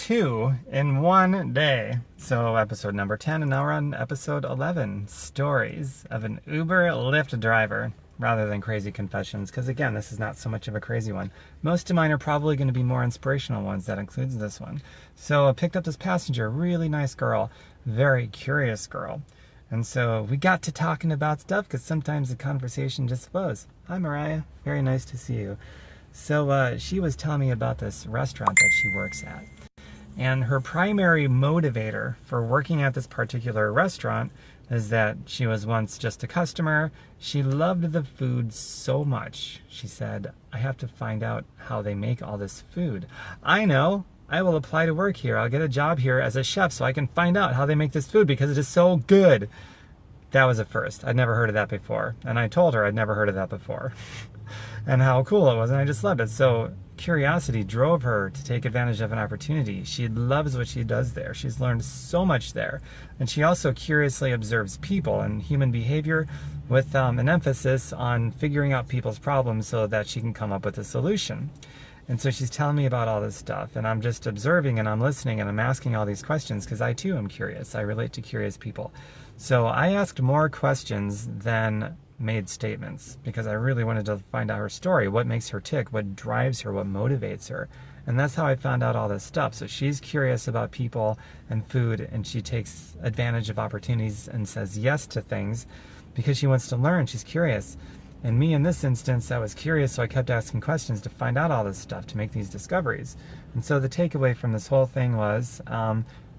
2 in one day. So episode number 10, and now we're on episode 11, stories of an Uber Lyft driver, rather than crazy confessions, because again, this is not so much of a crazy one. Most of mine are probably going to be more inspirational ones. That includes this one. So I picked up this passenger, really nice girl, very curious girl. And so we got to talking about stuff, because sometimes the conversation just flows. Hi Mariah, very nice to see you. So she was telling me about this restaurant that she works at. And her primary motivator for working at this particular restaurant is that she was once just a customer. She loved the food so much. She said, I have to find out how they make all this food. I know. I will apply to work here. I'll get a job here as a chef so I can find out how they make this food because it is so good. That was a first. I'd never heard of that before. And I told her I'd never heard of that before. And how cool it was, and I just loved it. So curiosity drove her to take advantage of an opportunity. She loves what she does there. She's learned so much there. And she also curiously observes people and human behavior with an emphasis on figuring out people's problems so that she can come up with a solution. And so she's telling me about all this stuff, and I'm just observing and I'm listening and I'm asking all these questions because I too am curious. I relate to curious people. So I asked more questions than made statements because I really wanted to find out her story, what makes her tick, what drives her, what motivates her. And that's how I found out all this stuff. So she's curious about people and food, and she takes advantage of opportunities and says yes to things because she wants to learn. She's curious. And me, in this instance, I was curious, so I kept asking questions to find out all this stuff, to make these discoveries. And so the takeaway from this whole thing was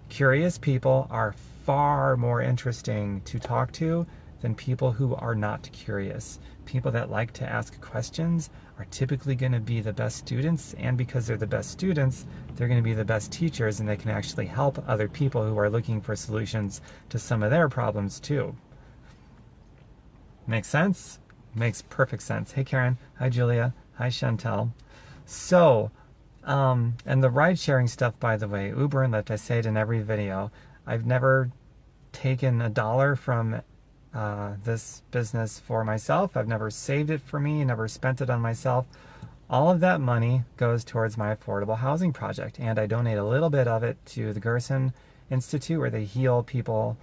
curious people are far more interesting to talk to than people who are not curious. People that like to ask questions are typically going to be the best students, and because they're the best students, they're going to be the best teachers, and they can actually help other people who are looking for solutions to some of their problems too. Make sense? Makes perfect sense. Hey Karen, hi Julia, hi Chantel. So, and the ride sharing stuff, by the way, Uber and Lyft, I say it in every video, I've never taken $1 from this business for myself. I've never saved it for me, never spent it on myself. All of that money goes towards my affordable housing project, and I donate a little bit of it to the Gerson Institute, where they heal people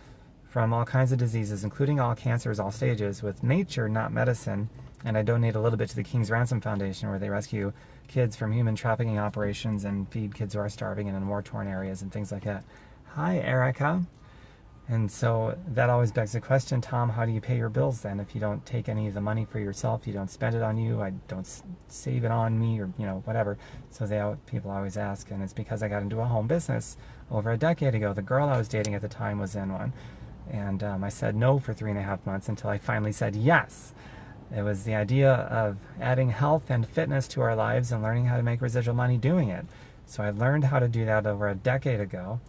from all kinds of diseases, including all cancers, all stages, with nature, not medicine. And I donate a little bit to the King's Ransom Foundation, where they rescue kids from human trafficking operations and feed kids who are starving and in war-torn areas and things like that. Hi, Erica. And so that always begs the question, Tom, how do you pay your bills then? If you don't take any of the money for yourself, you don't spend it on you, I don't save it on me, or whatever. So people always ask, and it's because I got into a home business over a decade ago. The girl I was dating at the time was in one. And I said no for 3.5 months until I finally said yes. It was the idea of adding health and fitness to our lives and learning how to make residual money doing it. So I learned how to do that over a decade ago,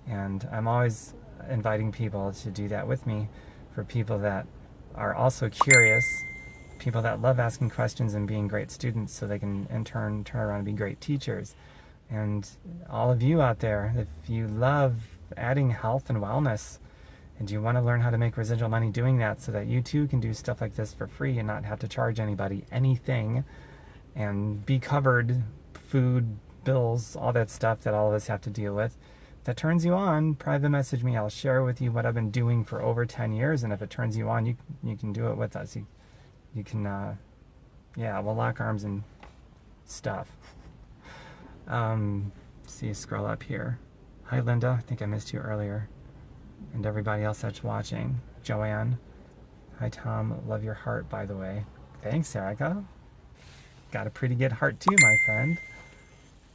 and I'm always inviting people to do that with me, for people that are also curious, people that love asking questions and being great students so they can in turn turn around and be great teachers. And all of you out there, if you love adding health and wellness, and you want to learn how to make residual money doing that so that you too can do stuff like this for free and not have to charge anybody anything and be covered, food, bills, all that stuff that all of us have to deal with, that turns you on, private message me. I'll share with you what I've been doing for over 10 years, and if it turns you on, you can do it with us. You can, we'll lock arms and stuff. See, scroll up here. Hi Linda, I think I missed you earlier. And everybody else that's watching. Joanne. Hi Tom, love your heart, by the way. Thanks, Erica. Got a pretty good heart too, my friend.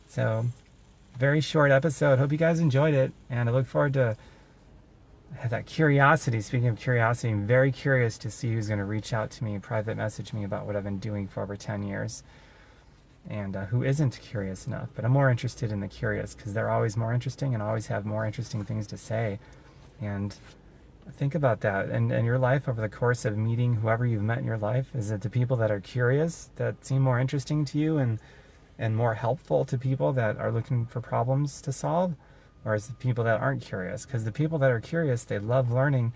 So, very short episode. Hope you guys enjoyed it, and I look forward to that curiosity. Speaking of curiosity, I'm very curious to see who's going to reach out to me, private message me about what I've been doing for over 10 years, and who isn't curious enough. But I'm more interested in the curious, because they're always more interesting and always have more interesting things to say. And think about that in your life over the course of meeting whoever you've met in your life. Is it the people that are curious that seem more interesting to you and more helpful to people that are looking for problems to solve? Or is it people that aren't curious? Because the people that are curious, they love learning.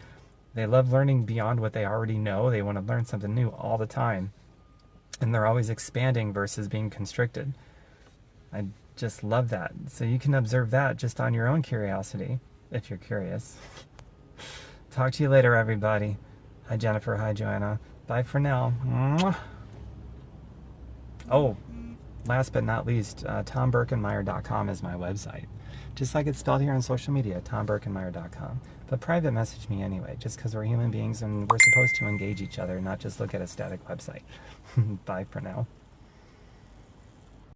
They love learning beyond what they already know. They want to learn something new all the time. And they're always expanding versus being constricted. I just love that. So you can observe that just on your own curiosity, if you're curious. Talk to you later, everybody. Hi, Jennifer. Hi, Joanna. Bye for now. Mwah. Oh, last but not least, TomBerkenmeyer.com is my website. Just like it's spelled here on social media, TomBerkenmeyer.com. But private message me anyway, just because we're human beings and we're supposed to engage each other, not just look at a static website. Bye for now.